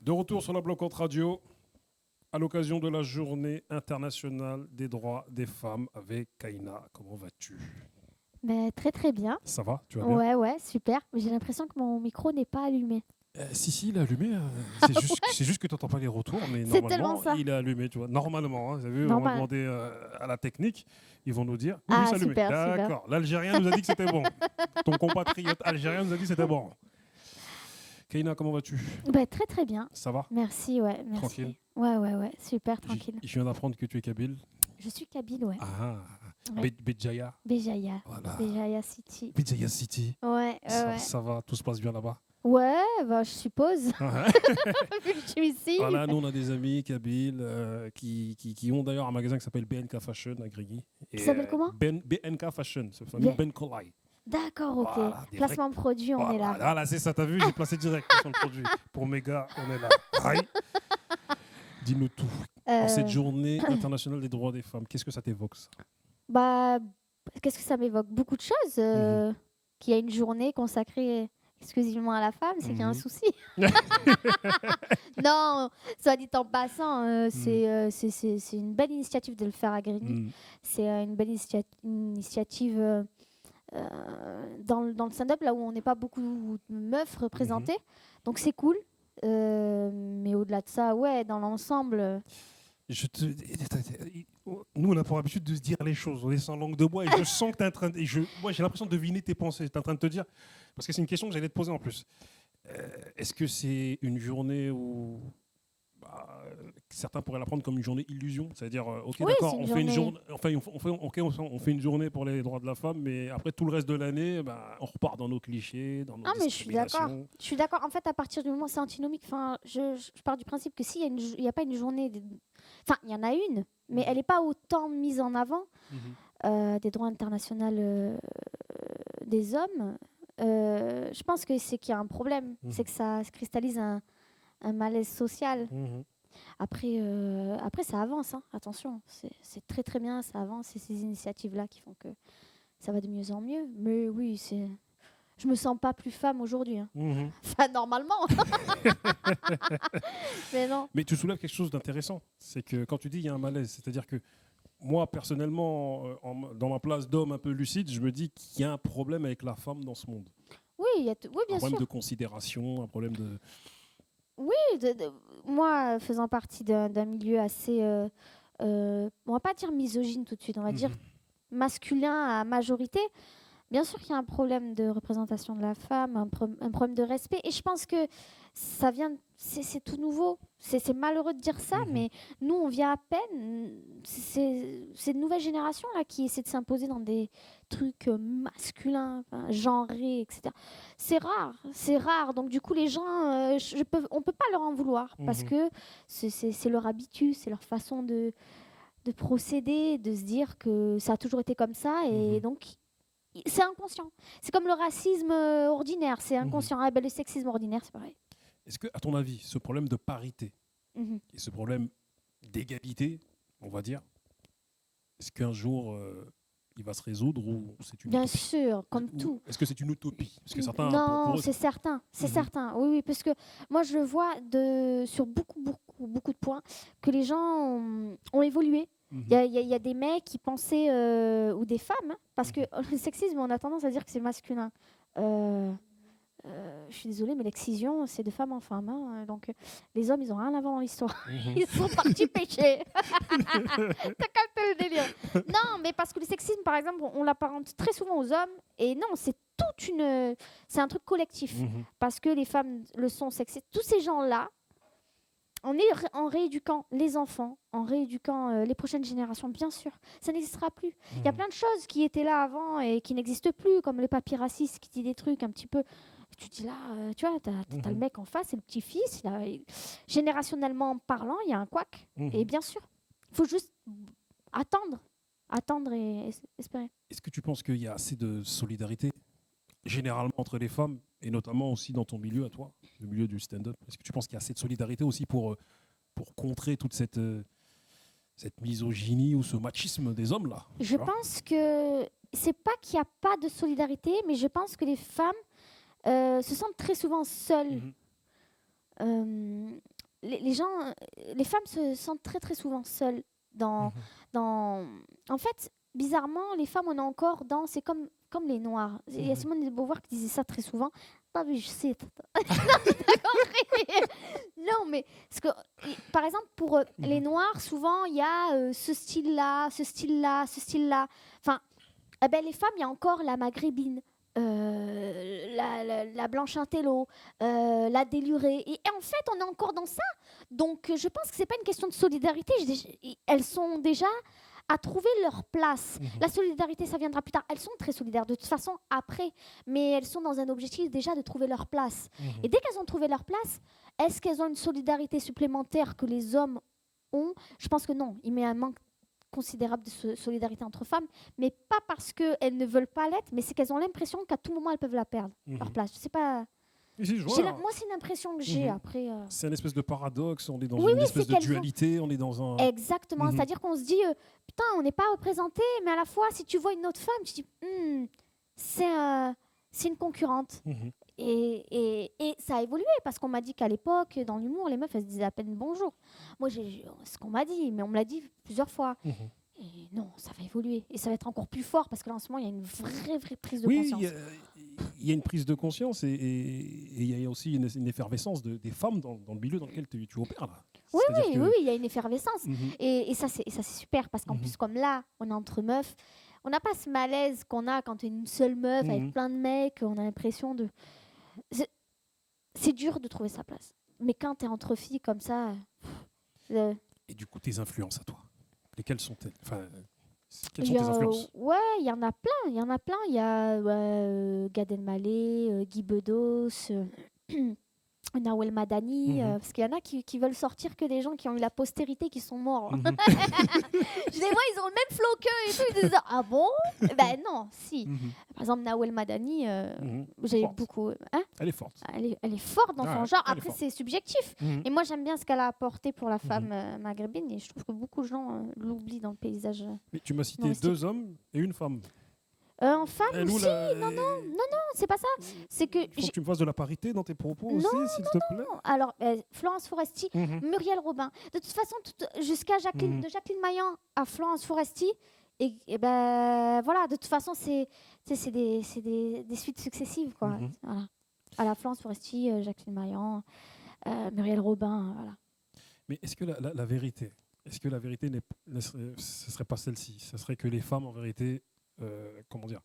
De retour sur la Bloquante Radio, à l'occasion de la Journée internationale des droits des femmes avec Kaina. Comment vas-tu? Très très bien. Ça va? Tu vas bien? Ouais, super. Mais j'ai l'impression que mon micro n'est pas allumé. Si, il est allumé. C'est juste que tu n'entends pas les retours, mais C'est tellement normalement, ça. il est allumé. Tu vois. Normalement, vous avez vu, on va Normal. demander à la technique. Ils vont nous dire oui, Ah, c'est allumé. super, super. D'accord. L'Algérien nous a dit que c'était bon. Ton compatriote algérien nous a dit que c'était bon. Kaina, comment vas-tu? Très très bien. Ça va? Merci, ouais. Merci. Tranquille? Ouais. Super tranquille. Je viens d'apprendre que tu es kabyle. Je suis kabyle, ouais. Ah, Ouais. Béjaïa. Béjaïa. Voilà. Béjaïa City. Béjaïa City. Ouais. Ça va, tout se passe bien là-bas. Ouais, je suppose. Vu que je suis ici. Voilà, nous on a des amis kabyles qui ont d'ailleurs un magasin qui s'appelle BNK Fashion à Grigny. Qui s'appelle comment? BNK Fashion, c'est famille Ben Kolai. D'accord, ok. Voilà, Placement de produit, on est là. Voilà, c'est ça, t'as vu, j'ai placé direct sur le produit. Pour mes gars, on est là. Aïe. Dis-nous tout. En cette journée internationale des droits des femmes, qu'est-ce que ça t'évoque ça? Qu'est-ce que ça m'évoque? Beaucoup de choses. Qu'il y a une journée consacrée exclusivement à la femme, c'est qu'il y a un souci. Non, soit dit en passant, c'est une belle initiative de le faire à Grigny. C'est une belle initiative dans le stand-up, là où on n'est pas beaucoup de meufs représentées. Donc c'est cool. Mais au-delà de ça, ouais, dans l'ensemble... Nous, on a pour habitude de se dire les choses. On est sans langue de bois et je sens que tu es en train de... Moi, j'ai l'impression de deviner tes pensées. Tu es en train de te dire... Parce que c'est une question que j'allais te poser en plus. Est-ce que c'est une journée où... certains pourraient la prendre comme une journée illusion, c'est-à-dire ok, oui, d'accord, on fait une journée, on fait une journée pour les droits de la femme, mais après tout le reste de l'année, on repart dans nos clichés, dans nos mais je suis d'accord. En fait, à partir du moment où c'est antinomique, je pars du principe que s'il n'y a pas une journée, enfin il y en a une, mais elle n'est pas autant mise en avant des droits internationaux des hommes. Je pense que c'est qu'il y a un problème, c'est que ça se cristallise un malaise social. Après, ça avance, hein. Attention, c'est très très bien, ça avance. C'est ces initiatives-là qui font que ça va de mieux en mieux. Mais oui, je me sens pas plus femme aujourd'hui. Hein. Enfin, normalement. Mais non. Mais tu soulèves quelque chose d'intéressant. C'est que quand tu dis il y a un malaise, c'est-à-dire que moi, personnellement, dans ma place d'homme un peu lucide, je me dis qu'il y a un problème avec la femme dans ce monde. Oui, bien sûr. Un problème de considération, un problème de... Oui, moi, faisant partie d'un milieu assez, on va pas dire misogyne tout de suite, on va dire masculin à majorité, bien sûr qu'il y a un problème de représentation de la femme, un problème de respect, et je pense que ça vient, c'est tout nouveau. C'est malheureux de dire ça, mais nous, on vient à peine. C'est une nouvelle génération là, qui essaie de s'imposer dans des trucs masculins, genrés, etc. C'est rare. Donc, du coup, les gens, on ne peut pas leur en vouloir parce que c'est leur habitude, c'est leur façon de procéder, de se dire que ça a toujours été comme ça. Et donc, c'est inconscient. C'est comme le racisme ordinaire, c'est inconscient. Le sexisme ordinaire, c'est pareil. Est-ce que, à ton avis, ce problème de parité et ce problème d'égalité, on va dire, est-ce qu'un jour il va se résoudre ou c'est une Bien utopie? sûr, comme tout. Est-ce que c'est une utopie? Parce que certains, non, pour eux, c'est certain, c'est certain. Oui, parce que moi je vois sur beaucoup de points que les gens ont évolué. Il y a des mecs qui pensaient, ou des femmes, parce que le sexisme, on a tendance à dire que c'est masculin. Je suis désolée, mais l'excision, c'est de femme en femme. Hein. Donc, les hommes, ils ont rien à voir dans l'histoire. Ils sont partis pêcher. T'as capté le délire. Non, mais parce que le sexisme, par exemple, on l'apparente très souvent aux hommes. Et non, c'est c'est un truc collectif. Parce que les femmes le sont sexistes. Tous ces gens-là, en rééduquant les enfants, en rééduquant les prochaines générations, bien sûr, ça n'existera plus. Il y a plein de choses qui étaient là avant et qui n'existent plus, comme les papiers racistes qui disent des trucs un petit peu... Tu dis là, tu vois, t'as le mec en face, c'est le petit-fils. Générationnellement parlant, il y a un couac. Et bien sûr, il faut juste attendre et espérer. Est-ce que tu penses qu'il y a assez de solidarité, généralement entre les femmes, et notamment aussi dans ton milieu à toi, le milieu du stand-up? Est-ce que tu penses qu'il y a assez de solidarité aussi pour contrer toute cette misogynie ou ce machisme des hommes là? Je pense que c'est pas qu'il n'y a pas de solidarité, mais je pense que les femmes se sentent très souvent seules. les gens, les femmes se sentent très très souvent seules dans, Mhm. dans... En fait, bizarrement, les femmes, on est encore dans... C'est comme les Noirs. Il y a Mhm. Simone de Beauvoir qui disait ça très souvent. Pas vu, je sais. T'as compris. Non, mais parce que, par exemple, pour les Mhm. Noirs, souvent, il y a ce style-là, ce style-là, ce style-là. Enfin, eh ben, les femmes, il y a encore la maghrébine, la blanche intello, la délurée. Et en fait, on est encore dans ça. Donc, je pense que c'est pas une question de solidarité. Elles sont déjà à trouver leur place. Mhm. La solidarité, ça viendra plus tard. Elles sont très solidaires de toute façon après, mais elles sont dans un objectif déjà de trouver leur place. Mhm. Et dès qu'elles ont trouvé leur place, est-ce qu'elles ont une solidarité supplémentaire que les hommes ont? Je pense que non. Il met un manque considérable de solidarité entre femmes, mais pas parce qu'elles ne veulent pas l'être, mais c'est qu'elles ont l'impression qu'à tout moment elles peuvent la perdre, leur Mhm. place. Je sais pas. Et si, je vois, Moi, c'est une impression que j'ai Mhm. après. c'est un espèce de paradoxe, on est dans Oui, une oui, espèce c'est de qu'elles ont. dualité, on est dans un... Exactement. Mhm. C'est-à-dire qu'on se dit, putain, on n'est pas représenté, mais à la fois, si tu vois une autre femme, tu te dis, c'est une concurrente. Mhm. Et ça a évolué parce qu'on m'a dit qu'à l'époque, dans l'humour, les meufs, elles se disaient à peine bonjour. Moi, c'est ce qu'on m'a dit, mais on me l'a dit plusieurs fois. Mhm. Et non, ça va évoluer. Et ça va être encore plus fort parce que là, en ce moment, il y a une vraie prise de Oui, conscience. il y a une prise de conscience et il y a aussi une effervescence des femmes dans le milieu dans lequel tu opères. Là. Oui, C'est-à-dire oui, que- oui, oui, il y a une effervescence. Mhm. Et ça, c'est super parce qu'en Mhm. plus, comme là, on est entre meufs, on n'a pas ce malaise qu'on a quand tu es une seule meuf Mhm. avec plein de mecs. On a l'impression de. C'est dur de trouver sa place. Mais quand tu es entre filles comme ça. Et du coup, tes influences à toi, lesquelles sont-elles? Enfin, quelles Il sont y tes a, influences? ouais, il y en a plein, il y en a plein. Il y a Gad Elmaleh, Guy Bedos, Nawel Madani, Mhm. parce qu'il y en a qui veulent sortir que des gens qui ont eu la postérité qui sont morts. Mhm. Je les vois, ils ont le même flow qu'eux et tout. Ils disent ah bon? Ben non, si. Mhm. Par exemple, Nawel Madani, Mhm. j'ai Forte. beaucoup. Hein, Elle est forte. elle est forte dans Ah son ouais, genre. elle est Après, forte. c'est subjectif. Mhm. Et moi, j'aime bien ce qu'elle a apporté pour la femme maghrébine. Et je trouve que beaucoup de gens l'oublient dans le paysage. Mais tu m'as cité humoristique. 2 hommes et une femme. En femme Elle ou aussi? la- Non, c'est pas ça. C'est que. Il faut que tu me fasses de la parité dans tes propos Non, aussi, s'il te plaît. Alors, Florence Foresti, Mhm. Muriel Robin. De toute façon, jusqu'à Jacqueline, Mhm. de Jacqueline Maillan à Florence Foresti, et ben voilà, de toute façon, c'est des suites successives, quoi. Mhm. Voilà. À la Florence Foresti, Jacqueline Maillan, Muriel Robin, voilà. Mais est-ce que la vérité, ce serait pas celle-ci? Ce serait que les femmes, en vérité, comment dire,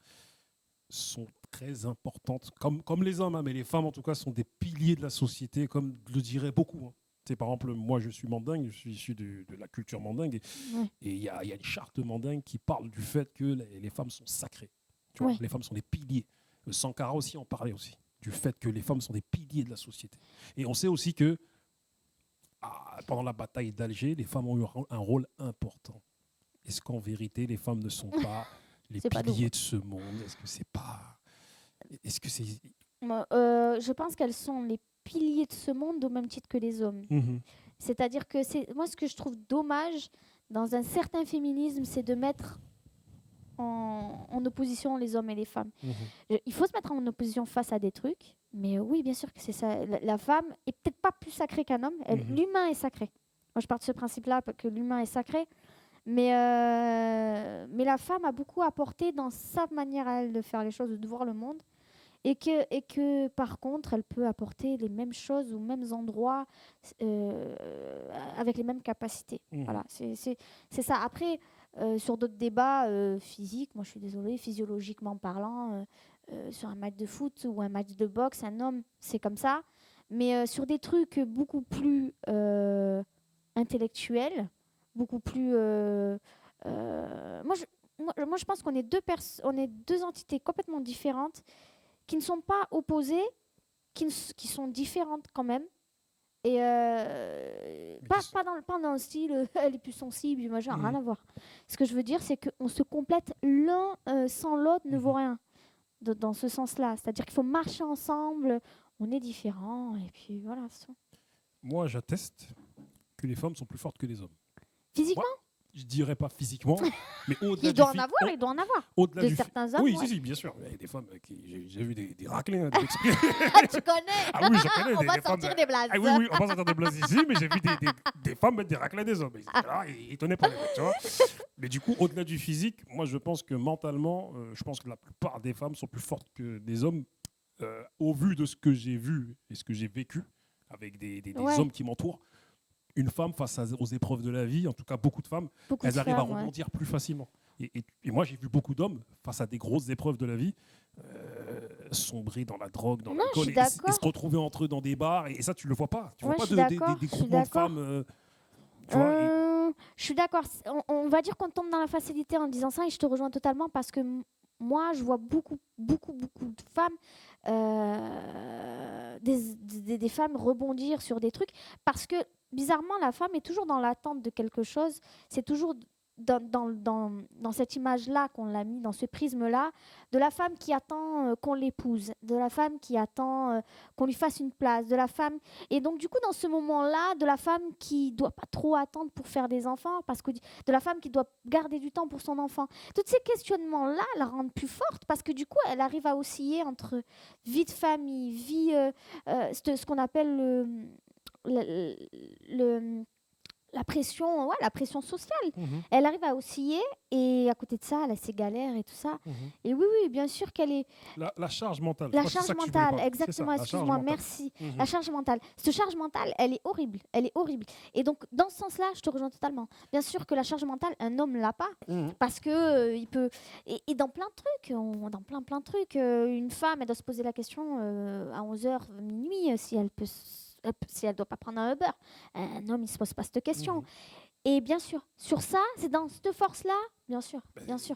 sont très importantes, comme les hommes, hein, mais les femmes, en tout cas, sont des piliers de la société, comme le diraient beaucoup. Hein. Tu sais, par exemple, moi, je suis mandingue, je suis issu de la culture mandingue, Ouais. et il y a une charte mandingue qui parle du fait que les femmes sont sacrées. Tu vois, Ouais. les femmes sont des piliers. Sankara aussi en parlait aussi, du fait que les femmes sont des piliers de la société. Et on sait aussi que pendant la bataille d'Alger, les femmes ont eu un rôle important. Est-ce qu'en vérité, les femmes ne sont pas les C'est pas piliers de ce monde? Est-ce que c'est pas... Est-ce que c'est... Moi, je pense qu'elles sont les piliers de ce monde au même titre que les hommes. Mhm. C'est-à-dire que moi, ce que je trouve dommage dans un certain féminisme, c'est de mettre en opposition les hommes et les femmes. Mhm. Il faut se mettre en opposition face à des trucs, mais oui, bien sûr que c'est ça. La femme est peut-être pas plus sacrée qu'un homme. Mhm. L'humain est sacré. Moi, je pars de ce principe-là, que l'humain est sacré. Mais la femme a beaucoup apporté dans sa manière à elle de faire les choses, de voir le monde. Et que par contre, elle peut apporter les mêmes choses aux mêmes endroits avec les mêmes capacités. Mhm. Voilà, c'est ça. Après, sur d'autres débats physiques, moi je suis désolée, physiologiquement parlant, sur un match de foot ou un match de boxe, un homme, c'est comme ça. Mais sur des trucs beaucoup plus intellectuels, beaucoup plus... moi, je pense qu'on est deux entités complètement différentes qui ne sont pas opposées, qui sont différentes quand même. Et pas dans le style elle est plus sensible, moi, j'ai rien à voir. Ce que je veux dire, c'est qu'on se complète l'un sans l'autre ne vaut rien. Dans ce sens-là. C'est-à-dire qu'il faut marcher ensemble, on est différents, et puis voilà. Moi, j'atteste que les femmes sont plus fortes que les hommes. Physiquement? je dirais pas physiquement, mais au-delà Il doit en avoir, il doit en avoir. au-delà De du certains hommes, Oui, ouais. si, bien sûr. Il y a des femmes qui j'ai vu des raclés, hein, des exprès. Tu connais? Ah oui, je connais On va des femmes. sortir des blagues. Ah oui, oui, on va sortir des blagues ici, mais j'ai vu des femmes mettre des raclés à des hommes. Alors, ils tenaient pas les mecs, tu vois. Mais du coup, au-delà du physique, moi, je pense que mentalement, je pense que la plupart des femmes sont plus fortes que des hommes, au vu de ce que j'ai vu et ce que j'ai vécu avec des Ouais. hommes qui m'entourent. Une femme face aux épreuves de la vie, en tout cas beaucoup de femmes, Beaucoup de elles arrivent à femmes, ouais. rebondir plus facilement. Et moi, j'ai vu beaucoup d'hommes face à des grosses épreuves de la vie sombrer dans la drogue, dans Non, je l'alcool, suis et d'accord. se retrouver entre eux dans des bars. Et ça, tu le vois pas. Tu Ouais, vois je pas suis d'accord, des je suis groupements de d'accord. femmes. Tu vois, Je suis d'accord. On va dire qu'on tombe dans la facilité en disant ça et je te rejoins totalement parce que moi, je vois beaucoup de femmes, des femmes rebondir sur des trucs parce que bizarrement, la femme est toujours dans l'attente de quelque chose. C'est toujours dans cette image-là qu'on l'a mis, dans ce prisme-là, de la femme qui attend qu'on l'épouse, de la femme qui attend qu'on lui fasse une place, de la femme. Et donc, du coup, dans ce moment-là, de la femme qui doit pas trop attendre pour faire des enfants, parce que de la femme qui doit garder du temps pour son enfant. Tous ces questionnements-là la rendent plus forte parce que du coup, elle arrive à osciller entre vie de famille, vie, ce qu'on appelle le- le- la pression sociale. Mhm, Elle arrive à osciller et à côté de ça, elle a ses galères et tout ça. mhm. Et oui, oui, bien sûr qu'elle est. La charge mentale. La je crois que c'est charge ça que tu voulais mentale, parler. C'est exactement, ça, la charge excuse-moi, mentale. merci. Mhm. La charge mentale. Cette charge mentale, elle est horrible. Elle est horrible. Et donc, dans ce sens-là, je te rejoins totalement. Bien sûr que la charge mentale, un homme l'a pas. Mhm. Parce que il peut. Et dans plein de trucs, dans plein de trucs, une femme, elle doit se poser la question à 11h, minuit, si elle peut. Si elle doit pas prendre un Uber. Un homme, il se pose pas cette question. Mhm. Et bien sûr, sur ça, c'est dans cette force-là, bien sûr, bien sûr.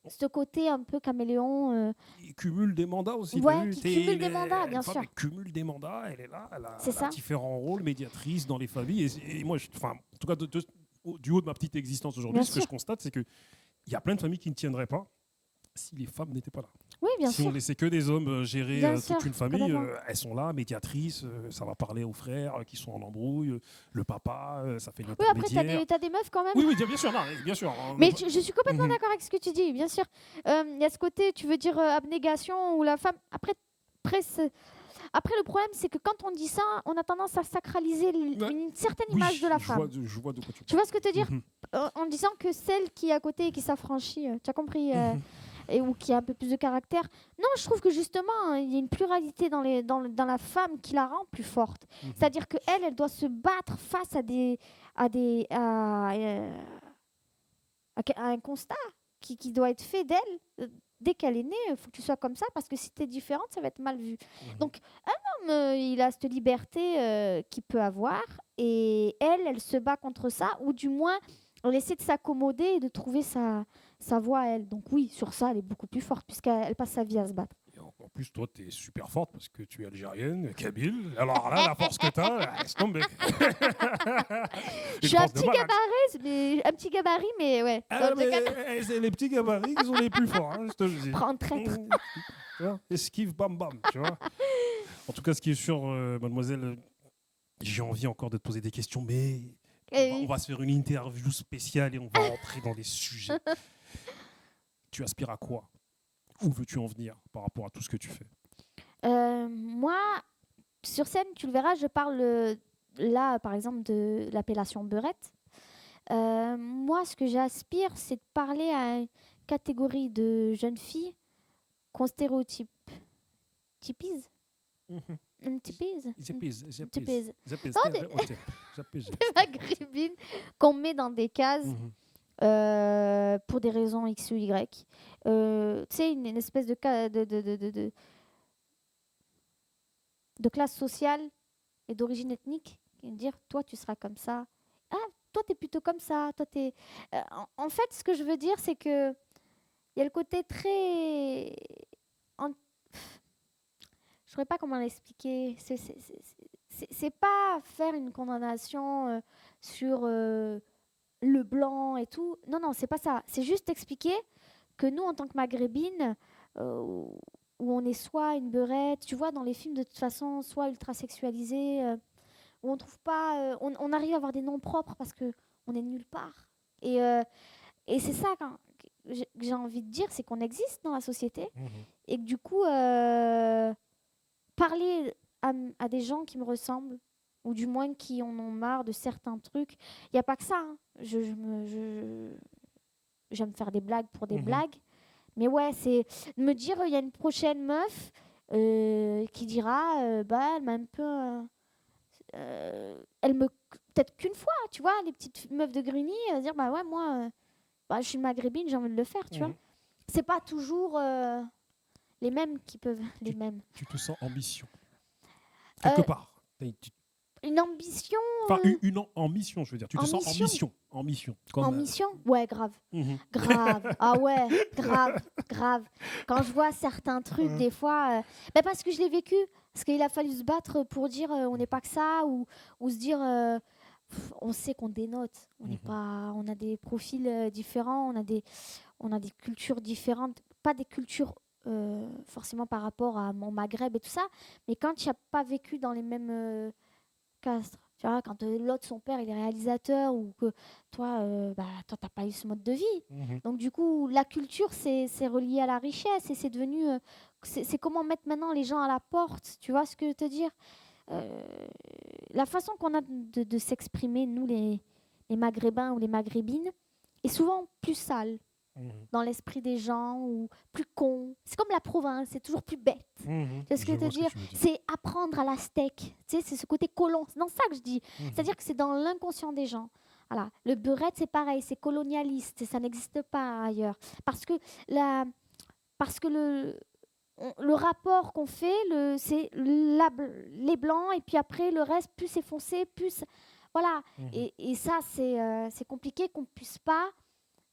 Ce côté un peu caméléon. Il cumule des mandats aussi. Ouais, t'as vu, qui cumule des mandats, bien une femme, sûr. Elle cumule des mandats, elle est là, elle a, C'est elle a ça. différents rôles, médiatrice dans les familles. Et moi, enfin, en tout cas, du haut de ma petite existence aujourd'hui, Bien ce que sûr. je constate, c'est qu'il y a plein de familles qui ne tiendraient pas si les femmes n'étaient pas là. Oui, bien Si sûr. on laissait que des hommes gérer Bien toute sûr, une famille, complètement. elles sont là, médiatrices, ça va parler aux frères qui sont en embrouille, le papa, ça fait Oui, après, l'intermédiaire. t'as des meufs quand même. Oui, oui, bien sûr, non, bien sûr. Mais je suis complètement Mhm. d'accord avec ce que tu dis, bien sûr. Il y a ce côté, tu veux dire abnégation, où la femme. Après, le problème, c'est que quand on dit ça, on a tendance à sacraliser Ouais. une certaine Oui, image de la je femme. vois de quoi tu Tu vois ce que je veux dire? Mhm. En disant que celle qui est à côté et qui s'affranchit, tu as compris, Mhm. ou qui a un peu plus de caractère. Non, je trouve que justement, il y a une pluralité dans la femme qui la rend plus forte. Mhm. C'est-à-dire qu'elle, elle doit se battre face à un constat qui doit être fait d'elle. Dès qu'elle est née, il faut que tu sois comme ça, parce que si tu es différente, ça va être mal vu. Mhm. Donc, un homme, il a cette liberté qu'il peut avoir, et elle se bat contre ça, ou du moins, elle essaie de s'accommoder et de trouver sa voie à elle. Donc oui, sur ça, elle est beaucoup plus forte, puisqu'elle passe sa vie à se battre. Et en plus, toi, tu es super forte parce que tu es algérienne, kabyle. Alors là, la force que tu as, laisse tomber. Je suis un petit gabarit, mais ouais. Ah, Dans le cas- c'est les petits gabarits qui sont les plus forts, hein, je te le dis. Prends traître. Tu vois, esquive, bam, bam, tu vois. En tout cas, ce qui est sûr, mademoiselle, j'ai envie encore de te poser des questions, mais on va se faire une interview spéciale et on va rentrer dans les sujets. Tu aspires à quoi? Où veux-tu en venir par rapport à tout ce que tu fais? Moi, sur scène, tu le verras, je parle là, par exemple, de l'appellation beurette. Moi, ce que j'aspire, c'est de parler à une catégorie de jeunes filles qu'on stéréotype. Typise. Typise. Typise. Maghrébine, qu'on met dans des cases pour des raisons X ou Y. Tu sais, une espèce de classe sociale et d'origine ethnique, qui veut dire, toi, tu seras comme ça. Ah, toi, tu es plutôt comme ça. Toi, t'es... en fait, ce que je veux dire, c'est que il y a le côté très... Je ne saurais pas comment l'expliquer. C'est pas faire une condamnation sur le blanc et tout. Non, non, c'est pas ça. C'est juste expliquer que nous, en tant que maghrébines, où on est soit une beurette, tu vois, dans les films de toute façon, soit ultra sexualisés, où on trouve pas, on arrive à avoir des noms propres parce que on est de nulle part. Et c'est ça que j'ai envie de dire, c'est qu'on existe dans la société Mhm. et que du coup, parler à des gens qui me ressemblent ou du moins qui en ont marre de certains trucs, il n'y a pas que ça. Hein. J'aime faire des blagues pour des Mhm. blagues. Mais ouais, c'est me dire, il y a une prochaine meuf qui dira, bah, elle m'a un peu... elle me... Peut-être qu'une fois, tu vois, les petites meufs de Grigny, dire, bah ouais, moi, bah, je suis maghrébine, j'ai envie de le faire, tu vois. Mhm. C'est pas toujours les mêmes qui peuvent... Les mêmes. Tu te sens ambition. Euh, Quelque part. une ambition Enfin, une ambition, je veux dire. Tu te sens ambition. ambition. Ambition. En Comme, mission? Ouais, grave. mhm. Grave. Ah ouais, grave, grave. Quand je vois certains trucs, des fois, bah parce que je l'ai vécu, parce qu'il a fallu se battre pour dire on n'est pas que ça, ou se dire on sait qu'on dénote, on n'est pas, on a des profils différents, on a des cultures différentes, pas des cultures forcément par rapport à mon Maghreb et tout ça, mais quand tu n'as pas vécu dans les mêmes castres. Tu vois, quand l'autre, son père, il est réalisateur ou que toi, toi, t'as pas eu ce mode de vie. Mhm. Donc, du coup, la culture, c'est relié à la richesse et c'est devenu. C'est comment mettre maintenant les gens à la porte. Tu vois ce que je veux te dire? La façon qu'on a de s'exprimer, nous, les Maghrébins ou les Maghrébines, est souvent plus sale Mhm. dans l'esprit des gens ou plus con. C'est comme la province, c'est toujours plus bête. Mhm. Tu vois ce que je veux te dire? C'est apprendre à la steak. Tu sais, c'est ce côté colon. C'est dans ça que je dis. Mhm. C'est-à-dire que c'est dans l'inconscient des gens. Voilà. Le beurette, c'est pareil, c'est colonialiste. Ça n'existe pas ailleurs. Parce que, parce que le rapport qu'on fait, c'est les blancs et puis après le reste, plus c'est foncé, plus... Voilà. Mhm. Et ça, c'est compliqué qu'on puisse pas,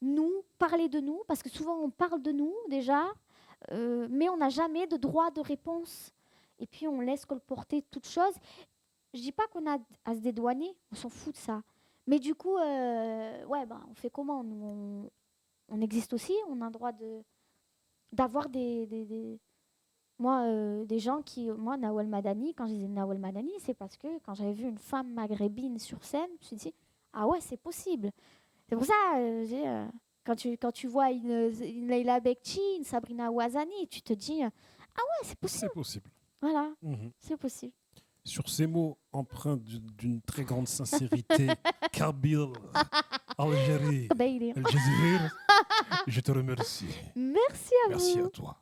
nous, parler de nous. Parce que souvent, on parle de nous déjà. Mais on n'a jamais de droit de réponse. Et puis on laisse colporter toute chose. Je dis pas qu'on a à se dédouaner, on s'en fout de ça. Mais du coup, ouais, bah, on fait comment nous, on existe aussi, on a le droit d'avoir moi, des gens qui... Moi, Nawal Madani, quand je disais Nawal Madani, c'est parce que quand j'avais vu une femme maghrébine sur scène, je me suis dit, ah ouais, c'est possible. C'est pour ça, quand tu vois une Leila Bekti, une Sabrina Ouazani, tu te dis, ah ouais, c'est possible. C'est possible. Voilà, Mhm. c'est possible. Sur ces mots empreints d'une très grande sincérité, Kabylie, Algérie, Ben, il est- El Jazeera, je te remercie. Merci à Merci vous. à toi.